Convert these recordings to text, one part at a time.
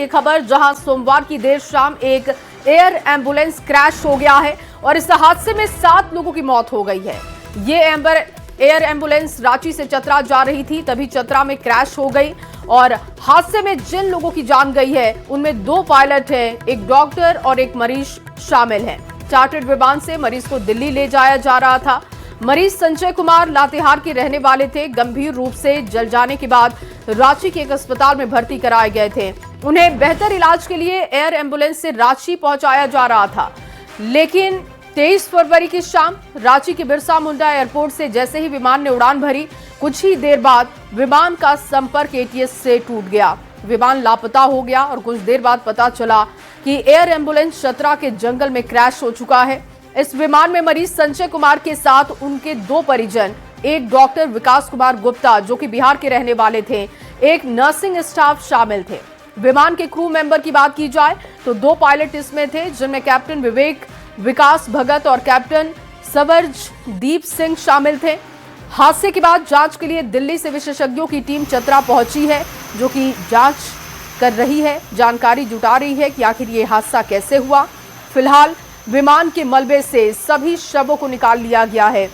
ये खबर, जहां सोमवार की देर शाम एक एयर एम्बुलेंस क्रैश हो गया है और इस हादसे में 7 लोगों की मौत हो गई है। ये एयर एम्बुलेंस रांची से चतरा जा रही थी, तभी चतरा में क्रैश हो गई और हादसे में जिन लोगों की जान गई है उनमें 2 पायलट हैं, एक डॉक्टर और एक मरीज शामिल हैं। चार्टर्ड विमान से मरीज को दिल्ली ले जाया जा रहा था। मरीज संजय कुमार लातेहार के रहने वाले थे। गंभीर रूप से जल जाने के बाद रांची के एक अस्पताल में भर्ती कराए गए थे। उन्हें बेहतर इलाज के लिए एयर एम्बुलेंस से रांची पहुंचाया जा रहा था, लेकिन 23 फरवरी की शाम रांची के बिरसा मुंडा एयरपोर्ट से जैसे ही विमान ने उड़ान भरी, कुछ ही देर बाद विमान का संपर्क एटीएस से टूट गया। विमान लापता हो गया और कुछ देर बाद पता चला कि एयर एम्बुलेंस चतरा के जंगल में क्रैश हो चुका है। इस विमान में मरीज संजय कुमार के साथ उनके 2 परिजन, एक डॉक्टर विकास कुमार गुप्ता जो कि बिहार के रहने वाले थे, एक नर्सिंग स्टाफ शामिल थे। विमान के क्रू मेंबर की बात की जाए तो 2 पायलट इसमें थे, जिनमें कैप्टन विवेक विकास भगत और कैप्टन सवरदीप सिंह शामिल थे। हादसे के बाद जांच के लिए दिल्ली से विशेषज्ञों की टीम चतरा पहुंची है, जो कि जांच कर रही है, जानकारी जुटा रही है कि आखिर ये हादसा कैसे हुआ। फिलहाल विमान के मलबे से सभी शवों को निकाल लिया गया है।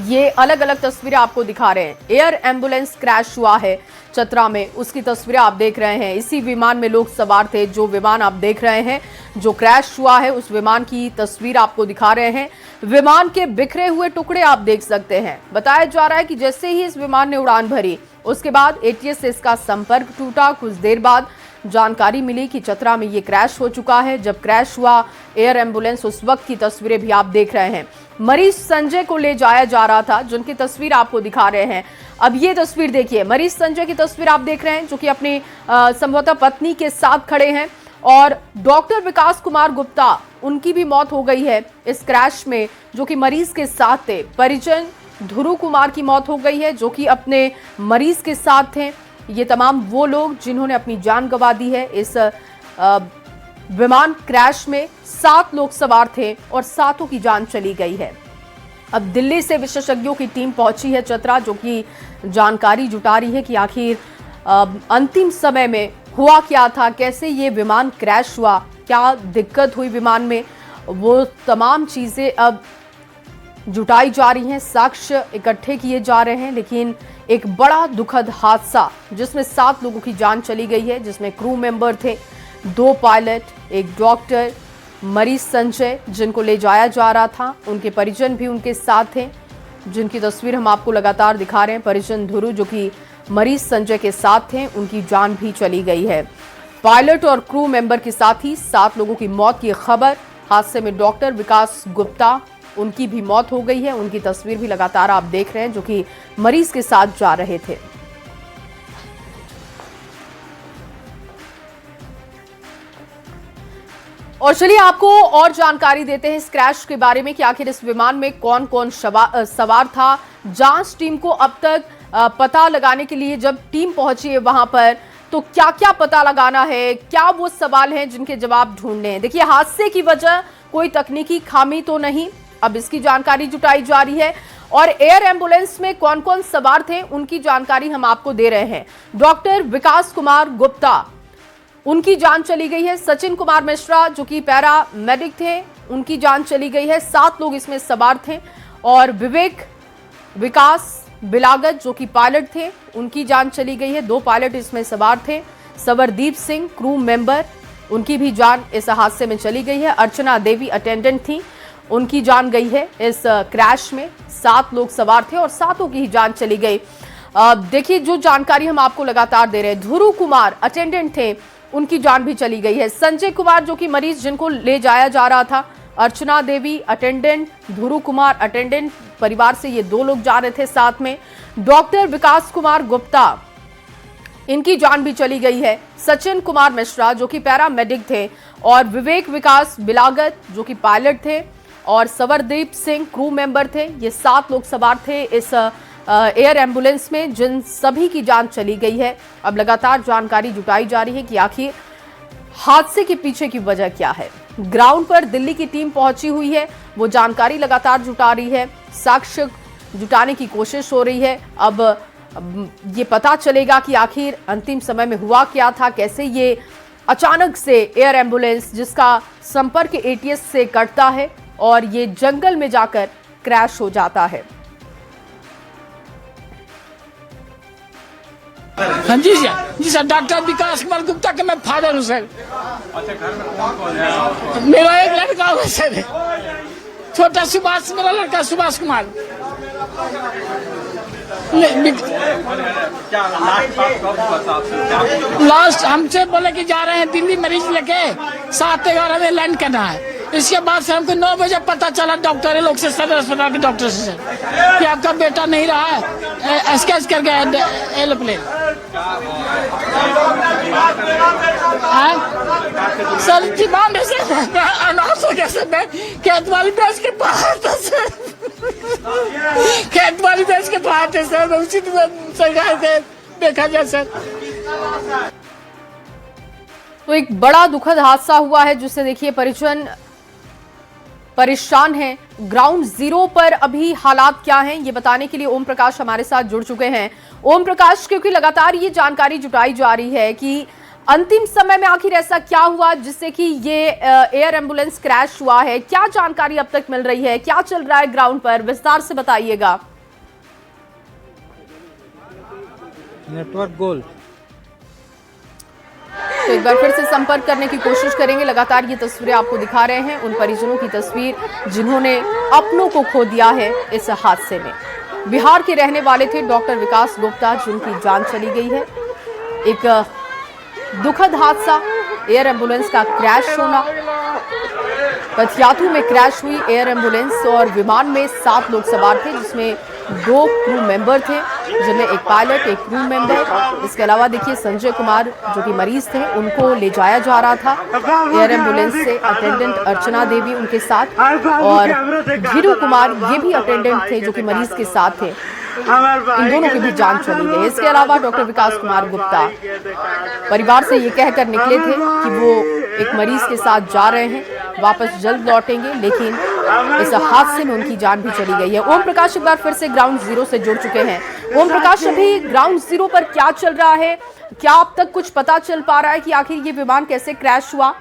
ये अलग अलग तस्वीरें आपको दिखा रहे हैं। एयर एम्बुलेंस क्रैश हुआ है चतरा में, उसकी तस्वीरें आप देख रहे हैं। इसी विमान में लोग सवार थे। जो विमान आप देख रहे हैं जो क्रैश हुआ है, उस विमान की तस्वीर आपको दिखा रहे हैं। विमान के बिखरे हुए टुकड़े आप देख सकते हैं। बताया जा रहा है कि जैसे ही इस विमान ने उड़ान भरी, उसके बाद एटीएस से इसका संपर्क टूटा। कुछ देर बाद जानकारी मिली कि चतरा में ये क्रैश हो चुका है। जब क्रैश हुआ एयर एम्बुलेंस, उस वक्त की तस्वीरें भी आप देख रहे हैं। मरीज संजय को ले जाया जा रहा था, जिनकी तस्वीर आपको दिखा रहे हैं। अब ये तस्वीर देखिए, मरीज संजय की तस्वीर आप देख रहे हैं, जो कि अपनी संभवतः पत्नी के साथ खड़े हैं। और डॉक्टर विकास कुमार गुप्ता, उनकी भी मौत हो गई है इस क्रैश में, जो कि मरीज के साथ थे। परिजन ध्रुव कुमार की मौत हो गई है, जो कि अपने मरीज के साथ थे। ये तमाम वो लोग जिन्होंने अपनी जान गंवा दी है। इस विमान क्रैश में 7 लोग सवार थे और 7 की जान चली गई है। अब दिल्ली से विशेषज्ञों की टीम पहुंची है चतरा, जो कि जानकारी जुटा रही है कि आखिर अंतिम समय में हुआ क्या था, कैसे ये विमान क्रैश हुआ, क्या दिक्कत हुई विमान में, वो तमाम चीजें अब जुटाई जा रही हैं, साक्ष्य इकट्ठे किए जा रहे हैं। लेकिन एक बड़ा दुखद हादसा, जिसमें 7 लोगों की जान चली गई है, जिसमें क्रू मेंबर थे, 2 पायलट, एक डॉक्टर, मरीज संजय जिनको ले जाया जा रहा था, उनके परिजन भी उनके साथ थे, जिनकी तस्वीर हम आपको लगातार दिखा रहे हैं। परिजन ध्रुव, जो कि मरीज संजय के साथ थे, उनकी जान भी चली गई है। पायलट और क्रू मेंबर के साथ ही 7 लोगों की मौत की खबर। हादसे में डॉक्टर विकास गुप्ता, उनकी भी मौत हो गई है। उनकी तस्वीर भी लगातार आप देख रहे हैं, जो कि मरीज के साथ जा रहे थे। और चलिए आपको और जानकारी देते हैं इस क्रैश के बारे में कि आखिर इस विमान में कौन कौन सवार था। जांच टीम को अब तक पता लगाने के लिए जब टीम पहुंची है वहां पर, तो क्या क्या पता लगाना है, क्या वो सवाल हैं जिनके जवाब ढूंढने हैं। देखिए, हादसे की वजह कोई तकनीकी खामी तो नहीं, अब इसकी जानकारी जुटाई जा रही है। और एयर एम्बुलेंस में कौन कौन सवार थे, उनकी जानकारी हम आपको दे रहे हैं। डॉक्टर विकास कुमार गुप्ता, उनकी जान चली गई है। सचिन कुमार मिश्रा, जो कि पैरा मेडिक थे, उनकी जान चली गई है। 7 लोग इसमें सवार थे। और विवेक विकास बिलागत, जो कि पायलट थे, उनकी जान चली गई है। 2 पायलट इसमें सवार थे। सवरदीप सिंह क्रू मेंबर, उनकी भी जान इस हादसे में चली गई है। अर्चना देवी अटेंडेंट थी, उनकी जान गई है। इस क्रैश में 7 लोग सवार थे और 7 की ही जान चली गई। देखिए, जो जानकारी हम आपको लगातार दे रहे हैं, ध्रुव कुमार अटेंडेंट थे, उनकी जान भी चली गई है। संजय कुमार, जो कि मरीज जिनको ले जाया जा रहा था, अर्चना देवी अटेंडेंट, ध्रुव कुमार अटेंडेंट, परिवार से ये 2 लोग जा रहे थे साथ में। डॉक्टर विकास कुमार गुप्ता, इनकी जान भी चली गई है। सचिन कुमार मिश्रा, जो कि पैरा मेडिक थे, और विवेक विकास बिलागत, जो कि पायलट थे, और सवरदीप सिंह क्रू मेंबर थे। ये 7 लोग सवार थे इस एयर एम्बुलेंस में, जिन सभी की जान चली गई है। अब लगातार जानकारी जुटाई जा रही है कि आखिर हादसे के पीछे की वजह क्या है। ग्राउंड पर दिल्ली की टीम पहुंची हुई है, वो जानकारी लगातार जुटा रही है, साक्ष्य जुटाने की कोशिश हो रही है। अब ये पता चलेगा कि आखिर अंतिम समय में हुआ क्या था, कैसे ये अचानक से एयर एम्बुलेंस जिसका संपर्क एटीएस से कटता है और ये जंगल में जाकर क्रैश हो जाता है। हाँ जी सर डॉक्टर विकास कुमार गुप्ता के मैं फादर हूँ सर। अच्छा, घर में कौन कौन है? मेरा एक लड़का हुआ सर, छोटा सुभाष, मेरा लड़का सुभाष कुमार। क्या लास्ट बात कब हुआ था आपसे? लास्ट हमसे बोले कि जा रहे हैं दिल्ली मरीज लेके 7:11 में लैंड करना है। इसके बाद से हमको 9 बजे पता चला डॉक्टर लोग से, सदर अस्पताल के डॉक्टर से सर कि आपका बेटा नहीं रहा है, स्केच कर गया एरोप्लेन। सर डिमांड है सर, अनाउंस हो गया सर, मैं खेत वाली बेच के बाहर था सर, खेत वाली बेच के बाहर थे सर, उसी सरकार से देखा जाए सर। तो एक बड़ा दुखद हादसा हुआ है जिससे देखिए परिजन परेशान हैं। ग्राउंड जीरो पर अभी हालात क्या हैं ये बताने के लिए ओम प्रकाश हमारे साथ जुड़ चुके हैं। ओम प्रकाश, क्योंकि लगातार ये जानकारी जुटाई जा रही है कि अंतिम समय में आखिर ऐसा क्या हुआ जिससे कि ये एयर एम्बुलेंस क्रैश हुआ है, क्या जानकारी अब तक मिल रही है, क्या चल रहा है ग्राउंड पर, विस्तार से बताइएगा। नेटवर्क गोल तो एक बार फिर से संपर्क करने की कोशिश करेंगे। लगातार ये तस्वीरें आपको दिखा रहे हैं उन परिजनों की तस्वीर जिन्होंने अपनों को खो दिया है इस हादसे में। बिहार के रहने वाले थे डॉक्टर विकास गुप्ता, जिनकी जान चली गई है। एक दुखद हादसा, एयर एम्बुलेंस का क्रैश होना। पथियातू में क्रैश हुई एयर एम्बुलेंस और विमान में 7 लोग सवार थे, जिसमें 2 क्रू मेंबर थे, जिनमें एक पायलट, एक क्रू मेंबर। इसके अलावा देखिए संजय कुमार जो कि मरीज थे, उनको ले जाया जा रहा था एयर एम्बुलेंस से। अटेंडेंट अर्चना देवी उनके साथ और धीरू कुमार ये भी अटेंडेंट थे जो कि मरीज के साथ थे। इन दोनों की भी जान चली गई। इसके अलावा डॉक्टर विकास कुमार गुप्ता परिवार से ये कहकर निकले थे कि वो एक मरीज के साथ जा रहे हैं, वापस जल्द लौटेंगे, लेकिन इस हादसे में उनकी जान भी चली गई है। ओम प्रकाश एक बार फिर से ग्राउंड जीरो से जुड़ चुके हैं। ओम प्रकाश, अभी ग्राउंड जीरो पर क्या चल रहा है, क्या अब तक कुछ पता चल पा रहा है कि आखिर ये विमान कैसे क्रैश हुआ?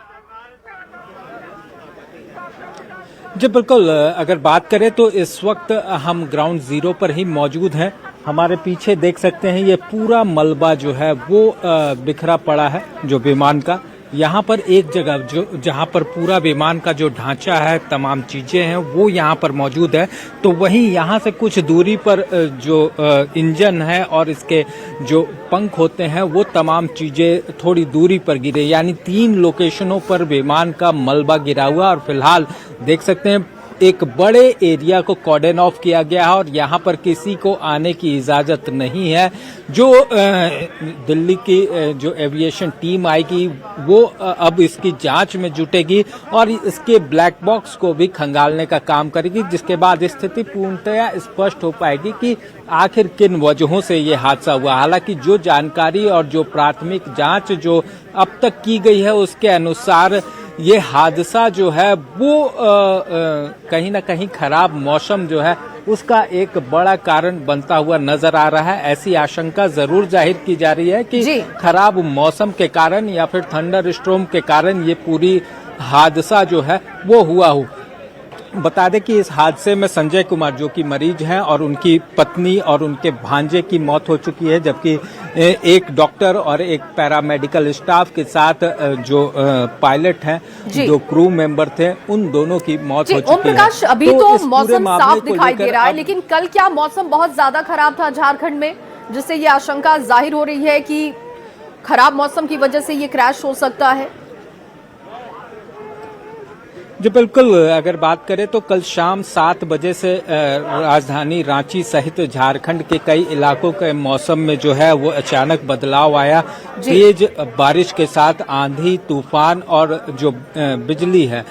जी बिल्कुल, अगर बात करें तो इस वक्त हम ग्राउंड जीरो पर ही मौजूद हैं। हमारे पीछे देख सकते हैं ये पूरा मलबा जो है वो बिखरा पड़ा है जो विमान का। यहाँ पर एक जगह जो जहाँ पर पूरा विमान का जो ढांचा है, तमाम चीजें हैं वो यहाँ पर मौजूद है, तो वहीं यहाँ से कुछ दूरी पर जो इंजन है और इसके जो पंख होते हैं वो तमाम चीजें थोड़ी दूरी पर गिरे, यानी 3 लोकेशनों पर विमान का मलबा गिरा हुआ। और फिलहाल देख सकते हैं एक बड़े एरिया को कॉर्डन ऑफ किया गया है और यहाँ पर किसी को आने की इजाजत नहीं है। जो दिल्ली की जो एविएशन टीम आएगी वो अब इसकी जांच में जुटेगी और इसके ब्लैक बॉक्स को भी खंगालने का काम करेगी, जिसके बाद स्थिति पूर्णतया स्पष्ट हो पाएगी कि आखिर किन वजहों से ये हादसा हुआ। हालांकि जो जानकारी और जो प्राथमिक जांच जो अब तक की गई है उसके अनुसार ये हादसा जो है वो कहीं ना कहीं खराब मौसम जो है उसका एक बड़ा कारण बनता हुआ नजर आ रहा है। ऐसी आशंका जरूर जाहिर की जा रही है कि खराब मौसम के कारण या फिर थंडर स्टॉर्म के कारण ये पूरी हादसा जो है वो हुआ हो। बता दें कि इस हादसे में संजय कुमार जो कि मरीज हैं और उनकी पत्नी और उनके भांजे की मौत हो चुकी है, जबकि एक डॉक्टर और एक पैरामेडिकल स्टाफ के साथ जो पायलट हैं, जो क्रू मेंबर थे, उन दोनों की मौत हो चुकी है। ओम प्रकाश, अभी तो मौसम साफ दिखाई दे रहा है, लेकिन कल क्या मौसम बहुत ज्यादा खराब था झारखंड में, जिससे ये आशंका जाहिर हो रही है कि खराब मौसम की वजह से ये क्रैश हो सकता है। जी बिल्कुल, अगर बात करें तो कल शाम 7 बजे से राजधानी रांची सहित झारखंड के कई इलाकों के मौसम में जो है वो अचानक बदलाव आया। तेज बारिश के साथ आंधी, तूफान और जो बिजली है,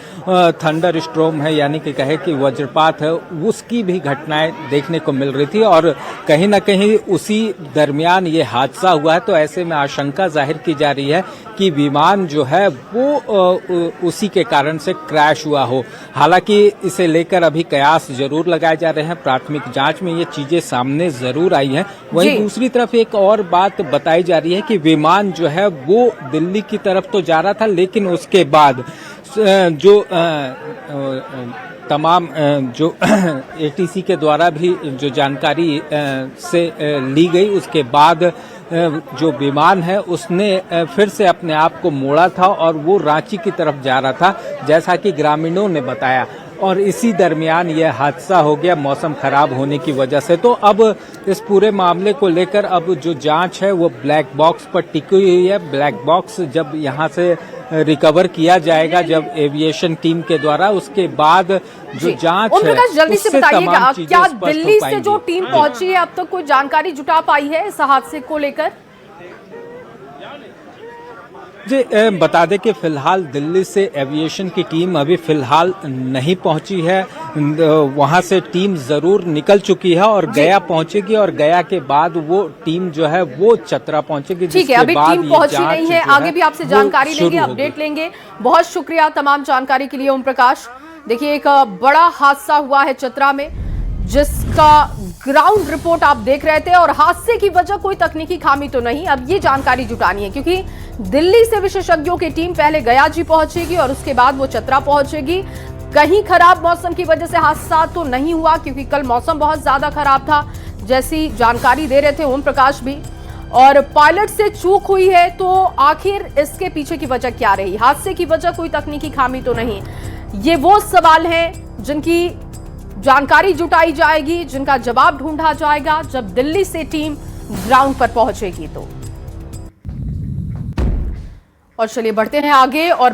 थंडर स्टॉर्म है, यानी कि कहे कि वज्रपात है, उसकी भी घटनाएं देखने को मिल रही थी और कहीं ना कहीं उसी दरमियान ये हादसा हुआ है। तो ऐसे में आशंका जाहिर की जा रही है कि विमान जो है वो उसी के कारण से क्रैश क्रैश हुआ हो। हालांकि इसे लेकर अभी कयास जरूर लगाए जा रहे हैं, प्राथमिक जांच में ये चीजें सामने जरूर आई हैं। वहीं दूसरी तरफ एक और बात बताई जा रही है कि विमान जो है वो दिल्ली की तरफ तो जा रहा था, लेकिन उसके बाद जो तमाम जो एटीसी के द्वारा भी जो जानकारी से ली गई, उसके बाद जो विमान है उसने फिर से अपने आप को मोड़ा था और वो रांची की तरफ जा रहा था, जैसा कि ग्रामीणों ने बताया। और इसी दरमियान यह हादसा हो गया मौसम खराब होने की वजह से। तो अब इस पूरे मामले को लेकर अब जो जांच है वो ब्लैक बॉक्स पर टिकी हुई है। ब्लैक बॉक्स जब यहाँ से रिकवर किया जाएगा जब एविएशन टीम के द्वारा, उसके बाद जो जांच है जल्दी से बताइएगा, क्या दिल्ली से जो टीम हाँ पहुंची है अब तक कोई जानकारी जुटा पाई है इस हादसे को लेकर? जी बता दें कि फिलहाल दिल्ली से एविएशन की टीम अभी फिलहाल नहीं पहुंची है। वहां से टीम जरूर निकल चुकी है और गया पहुंचेगी, और गया के बाद वो टीम जो है वो चतरा पहुंचेगी। ठीक है, अभी टीम पहुंची नहीं है, आगे भी आपसे जानकारी लेंगे, अपडेट लेंगे। बहुत शुक्रिया तमाम जानकारी के लिए ओम प्रकाश। देखिए, एक बड़ा हादसा हुआ है चतरा में, जिसका ग्राउंड रिपोर्ट आप देख रहे थे, और हादसे की वजह कोई तकनीकी खामी तो नहीं, अब ये जानकारी जुटानी है, क्योंकि दिल्ली से विशेषज्ञों की टीम पहले गया जी पहुंचेगी और उसके बाद वो चतरा पहुंचेगी। कहीं खराब मौसम की वजह से हादसा तो नहीं हुआ, क्योंकि कल मौसम बहुत ज्यादा खराब था, जैसी जानकारी दे रहे थे ओम प्रकाश भी। और पायलट से चूक हुई है, तो आखिर इसके पीछे की वजह क्या रही? हादसे की वजह कोई तकनीकी खामी तो नहीं? ये वो सवाल हैं जिनकी जानकारी जुटाई जाएगी, जिनका जवाब ढूंढा जाएगा जब दिल्ली से टीम ग्राउंड पर पहुंचेगी तो। और चलिए बढ़ते हैं आगे और